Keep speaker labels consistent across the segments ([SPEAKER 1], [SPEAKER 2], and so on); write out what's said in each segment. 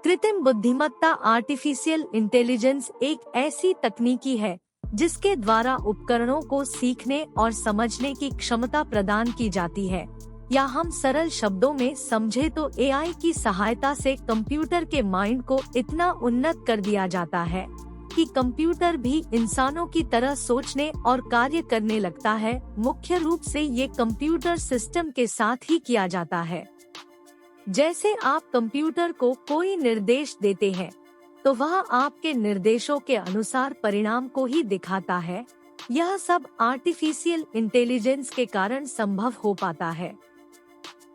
[SPEAKER 1] कृत्रिम बुद्धिमत्ता artificial intelligence एक ऐसी तकनीकी है जिसके द्वारा उपकरणों को सीखने और समझने की क्षमता प्रदान की जाती है, या हम सरल शब्दों में समझे तो एआई की सहायता से कंप्यूटर के माइंड को इतना उन्नत कर दिया जाता है कि कंप्यूटर भी इंसानों की तरह सोचने और कार्य करने लगता है। मुख्य रूप से ये कंप्यूटर सिस्टम के साथ ही किया जाता है। जैसे आप कंप्यूटर को कोई निर्देश देते हैं तो वह आपके निर्देशों के अनुसार परिणाम को ही दिखाता है। यह सब आर्टिफिशियल इंटेलिजेंस के कारण संभव हो पाता है।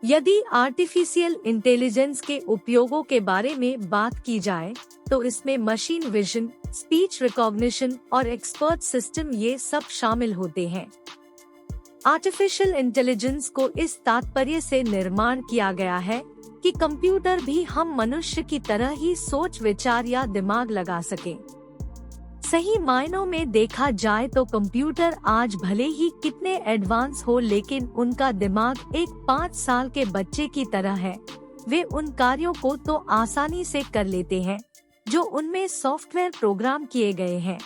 [SPEAKER 1] यदि आर्टिफिशियल इंटेलिजेंस के उपयोगों के बारे में बात की जाए तो इसमें मशीन विजन, स्पीच रिकॉग्निशन और एक्सपर्ट सिस्टम ये सब शामिल होते हैं। आर्टिफिशियल इंटेलिजेंस को इस तात्पर्य से निर्माण किया गया है कि कंप्यूटर भी हम मनुष्य की तरह ही सोच विचार या दिमाग लगा सके। सही मायनों में देखा जाए तो कंप्यूटर आज भले ही कितने एडवांस हो, लेकिन उनका दिमाग एक 5 साल के बच्चे की तरह है। वे उन कार्यों को तो आसानी से कर लेते हैं जो उनमें सॉफ्टवेयर प्रोग्राम किए गए हैं,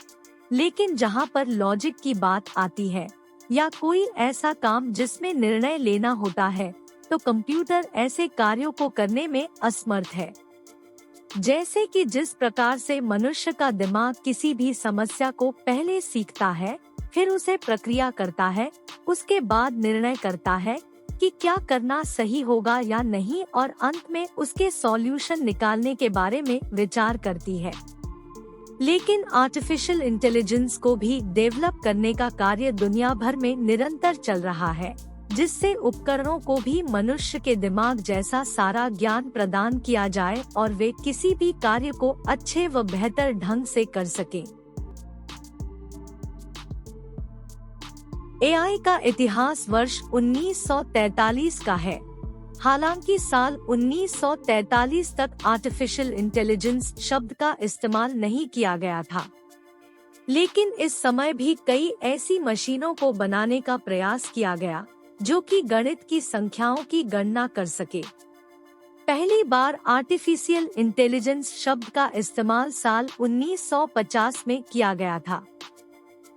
[SPEAKER 1] लेकिन जहां पर लॉजिक की बात आती है या कोई ऐसा काम जिसमें निर्णय लेना होता है तो कंप्यूटर ऐसे कार्यों को करने में असमर्थ है। जैसे कि जिस प्रकार से मनुष्य का दिमाग किसी भी समस्या को पहले सीखता है, फिर उसे प्रक्रिया करता है, उसके बाद निर्णय करता है कि क्या करना सही होगा या नहीं, और अंत में उसके सॉल्यूशन निकालने के बारे में विचार करती है। लेकिन आर्टिफिशियल इंटेलिजेंस को भी डेवलप करने का कार्य दुनिया भर में निरंतर चल रहा है, जिससे उपकरणों को भी मनुष्य के दिमाग जैसा सारा ज्ञान प्रदान किया जाए और वे किसी भी कार्य को अच्छे व बेहतर ढंग से कर सकें। एआई का इतिहास वर्ष 1943 का है। हालांकि साल 1943 तक आर्टिफिशियल इंटेलिजेंस शब्द का इस्तेमाल नहीं किया गया था, लेकिन इस समय भी कई ऐसी मशीनों को बनाने का प्रयास किया गया जो कि गणित की संख्याओं की गणना कर सके। पहली बार आर्टिफिशियल इंटेलिजेंस शब्द का इस्तेमाल साल 1950 में किया गया था।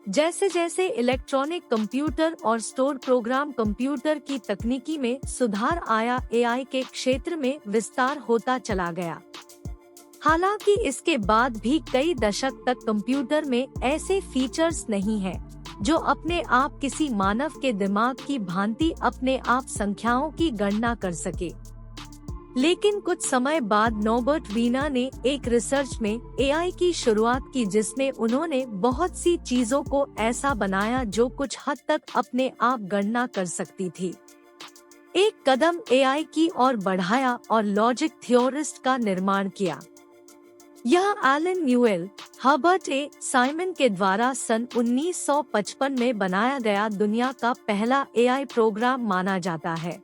[SPEAKER 1] जैसे जैसे इलेक्ट्रॉनिक कंप्यूटर और स्टोर प्रोग्राम कंप्यूटर की तकनीकी में सुधार आया, एआई के क्षेत्र में विस्तार होता चला गया। हालांकि इसके बाद भी कई दशक तक कंप्यूटर में ऐसे फीचर्स नहीं हैं जो अपने आप किसी मानव के दिमाग की भांति अपने आप संख्याओं की गणना कर सके। लेकिन कुछ समय बाद नॉर्बर्ट वीना ने एक रिसर्च में एआई की शुरुआत की, जिसमें उन्होंने बहुत सी चीजों को ऐसा बनाया जो कुछ हद तक अपने आप गणना कर सकती थी। एक कदम एआई की ओर बढ़ाया और लॉजिक थ्योरिस्ट का निर्माण किया। यह एलन न्यूएल, हर्बर्ट ए साइमन के द्वारा सन 1955 में बनाया गया दुनिया का पहला एआई प्रोग्राम माना जाता है।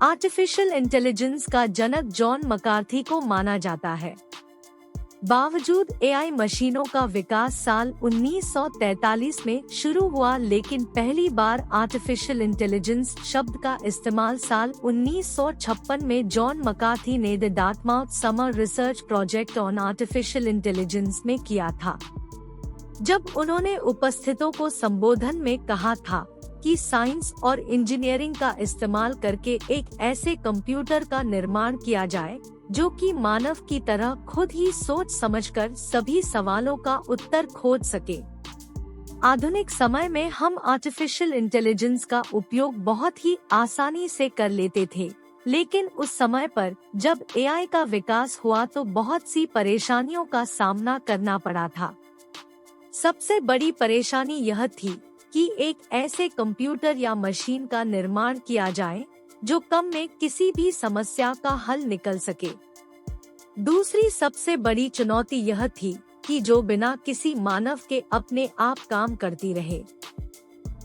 [SPEAKER 1] आर्टिफिशियल इंटेलिजेंस का जनक जॉन मकार्थी को माना जाता है। बावजूद एआई मशीनों का विकास साल 1943 में शुरू हुआ, लेकिन पहली बार आर्टिफिशियल इंटेलिजेंस शब्द का इस्तेमाल साल 1956 में जॉन मकार्थी ने the Dartmouth summer research project on artificial intelligence में किया था। जब उन्होंने उपस्थितों को संबोधन में कहा था कि साइंस और इंजीनियरिंग का इस्तेमाल करके एक ऐसे कंप्यूटर का निर्माण किया जाए जो कि मानव की तरह खुद ही सोच समझकर सभी सवालों का उत्तर खोज सके। आधुनिक समय में हम आर्टिफिशियल इंटेलिजेंस का उपयोग बहुत ही आसानी से कर लेते थे, लेकिन उस समय पर जब एआई का विकास हुआ तो बहुत सी परेशानियों का सामना करना पड़ा था। सबसे बड़ी परेशानी यह थी कि एक ऐसे कंप्यूटर या मशीन का निर्माण किया जाए जो कम में किसी भी समस्या का हल निकल सके। दूसरी सबसे बड़ी चुनौती यह थी कि जो बिना किसी मानव के अपने आप काम करती रहे।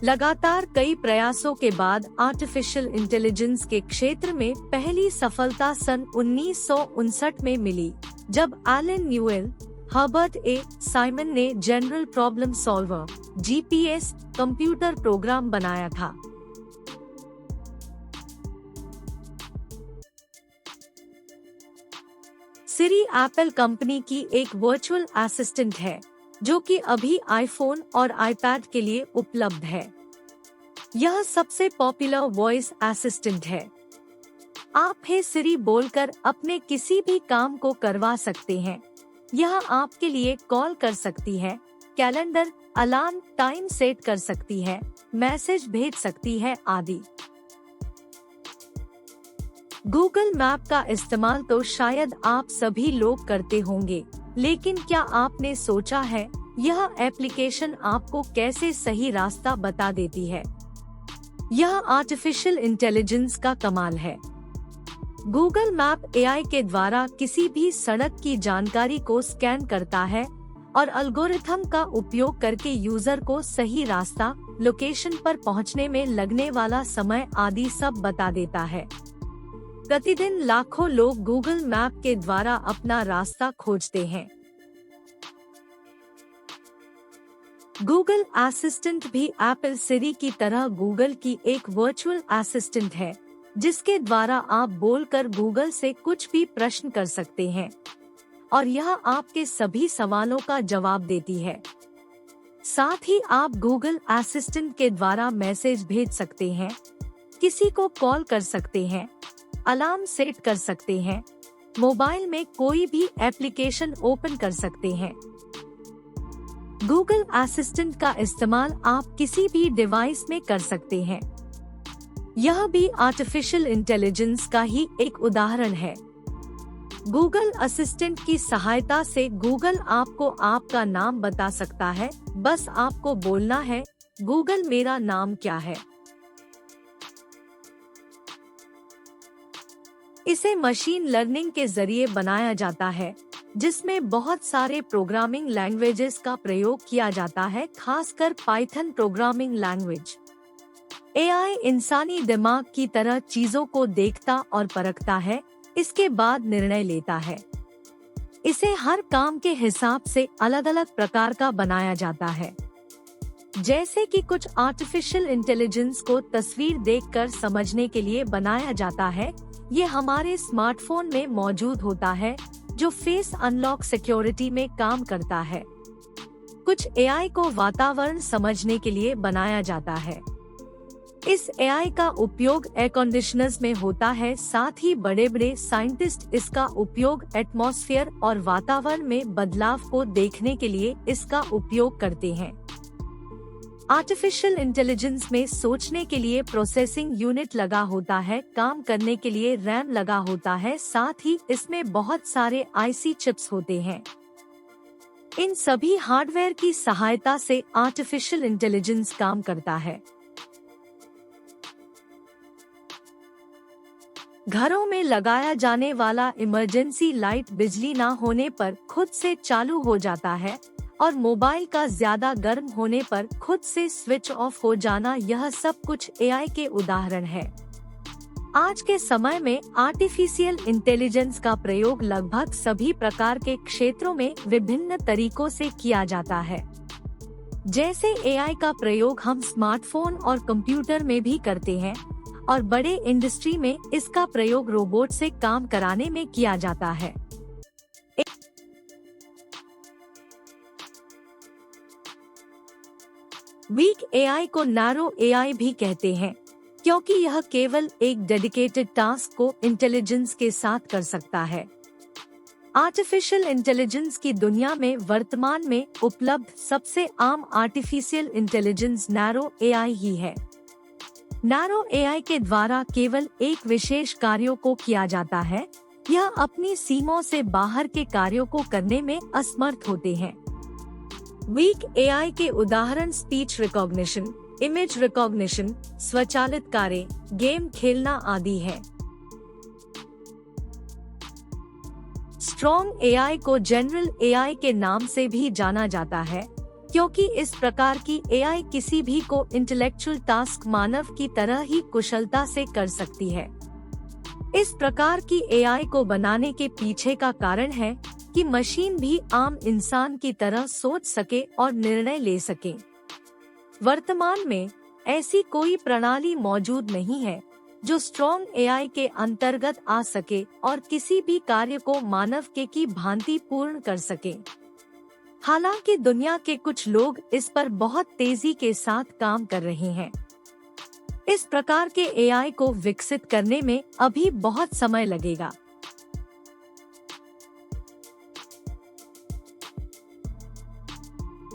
[SPEAKER 1] लगातार कई प्रयासों के बाद आर्टिफिशियल इंटेलिजेंस के क्षेत्र में पहली सफलता सन 1959 में मिली, जब एलन न्यूएल, हर्बर्ट ए साइमन ने general problem solver (GPS) computer program बनाया था। सिरी एप्पल कंपनी की एक वर्चुअल असिस्टेंट है जो कि अभी आईफोन और आईपैड के लिए उपलब्ध है। यह सबसे पॉपुलर वॉइस असिस्टेंट है। आप हे सिरी बोलकर अपने किसी भी काम को करवा सकते हैं। यह आपके लिए कॉल कर सकती है, कैलेंडर, अलार्म, टाइम सेट कर सकती है, मैसेज भेज सकती है आदि। गूगल मैप का इस्तेमाल तो शायद आप सभी लोग करते होंगे, लेकिन क्या आपने सोचा है यह एप्लीकेशन आपको कैसे सही रास्ता बता देती है? यह आर्टिफिशियल इंटेलिजेंस का कमाल है। गूगल मैप एआई के द्वारा किसी भी सड़क की जानकारी को स्कैन करता है और एल्गोरिथम का उपयोग करके यूजर को सही रास्ता, लोकेशन पर पहुंचने में लगने वाला समय आदि सब बता देता है। प्रतिदिन लाखों लोग गूगल मैप के द्वारा अपना रास्ता खोजते हैं। गूगल असिस्टेंट भी एप्पल सिरी की तरह गूगल की एक वर्चुअल असिस्टेंट है, जिसके द्वारा आप बोलकर गूगल से कुछ भी प्रश्न कर सकते हैं और यह आपके सभी सवालों का जवाब देती है। साथ ही आप गूगल असिस्टेंट के द्वारा मैसेज भेज सकते हैं, किसी को कॉल कर सकते हैं, अलार्म सेट कर सकते हैं, मोबाइल में कोई भी एप्लीकेशन ओपन कर सकते हैं। गूगल असिस्टेंट का इस्तेमाल आप किसी भी डिवाइस में कर सकते हैं। यह भी आर्टिफिशियल इंटेलिजेंस का ही एक उदाहरण है। गूगल असिस्टेंट की सहायता से गूगल आपको आपका नाम बता सकता है, बस आपको बोलना है, गूगल मेरा नाम क्या है। इसे मशीन लर्निंग के जरिए बनाया जाता है, जिसमें बहुत सारे प्रोग्रामिंग लैंग्वेजेस का प्रयोग किया जाता है, खासकर पाइथन प्रोग्रामिंग लैंग्वेज। एआई इंसानी दिमाग की तरह चीजों को देखता और परखता है, इसके बाद निर्णय लेता है। इसे हर काम के हिसाब से अलग अलग प्रकार का बनाया जाता है। जैसे कि कुछ आर्टिफिशियल इंटेलिजेंस को तस्वीर देखकर समझने के लिए बनाया जाता है, ये हमारे स्मार्टफोन में मौजूद होता है, जो फेस अनलॉक सिक्योरिटी में काम करता है। कुछ एआई को वातावरण समझने के लिए बनाया जाता है। इस एआई का उपयोग एयर कंडीशनर्स में होता है, साथ ही बड़े बड़े साइंटिस्ट इसका उपयोग एटमॉस्फेयर और वातावरण में बदलाव को देखने के लिए इसका उपयोग करते हैं। आर्टिफिशियल इंटेलिजेंस में सोचने के लिए प्रोसेसिंग यूनिट लगा होता है, काम करने के लिए रैम लगा होता है, साथ ही इसमें बहुत सारे आईसी चिप्स होते हैं। इन सभी हार्डवेयर की सहायता से आर्टिफिशियल इंटेलिजेंस काम करता है। घरों में लगाया जाने वाला इमरजेंसी लाइट बिजली ना होने पर खुद से चालू हो जाता है और मोबाइल का ज्यादा गर्म होने पर खुद से स्विच ऑफ हो जाना, यह सब कुछ एआई के उदाहरण है। आज के समय में आर्टिफिशियल इंटेलिजेंस का प्रयोग लगभग सभी प्रकार के क्षेत्रों में विभिन्न तरीकों से किया जाता है। जैसे एआई का प्रयोग हम स्मार्टफोन और कंप्यूटर में भी करते हैं और बड़े इंडस्ट्री में इसका प्रयोग रोबोट से काम कराने में किया जाता है। वीक एआई को नैरो एआई भी कहते हैं, क्योंकि यह केवल एक डेडिकेटेड टास्क को इंटेलिजेंस के साथ कर सकता है। आर्टिफिशियल इंटेलिजेंस की दुनिया में वर्तमान में उपलब्ध सबसे आम आर्टिफिशियल इंटेलिजेंस नैरो एआई ही है। नैरो एआई के द्वारा केवल एक विशेष कार्यों को किया जाता है, यह अपनी सीमाओं से बाहर के कार्यों को करने में असमर्थ होते हैं। वीक एआई के उदाहरण स्पीच रिकॉग्निशन, इमेज रिकॉग्निशन, स्वचालित कार्य, गेम खेलना आदि है। स्ट्रॉन्ग एआई को जनरल एआई के नाम से भी जाना जाता है, क्योंकि इस प्रकार की एआई किसी भी को इंटेलेक्चुअल टास्क मानव की तरह ही कुशलता से कर सकती है। इस प्रकार की एआई को बनाने के पीछे का कारण है कि मशीन भी आम इंसान की तरह सोच सके और निर्णय ले सके। वर्तमान में ऐसी कोई प्रणाली मौजूद नहीं है जो स्ट्रॉन्ग एआई के अंतर्गत आ सके और किसी भी कार्य को मानव के की भांति पूर्ण कर सके। हालांकि दुनिया के कुछ लोग इस पर बहुत तेजी के साथ काम कर रहे हैं। इस प्रकार के एआई को विकसित करने में अभी बहुत समय लगेगा।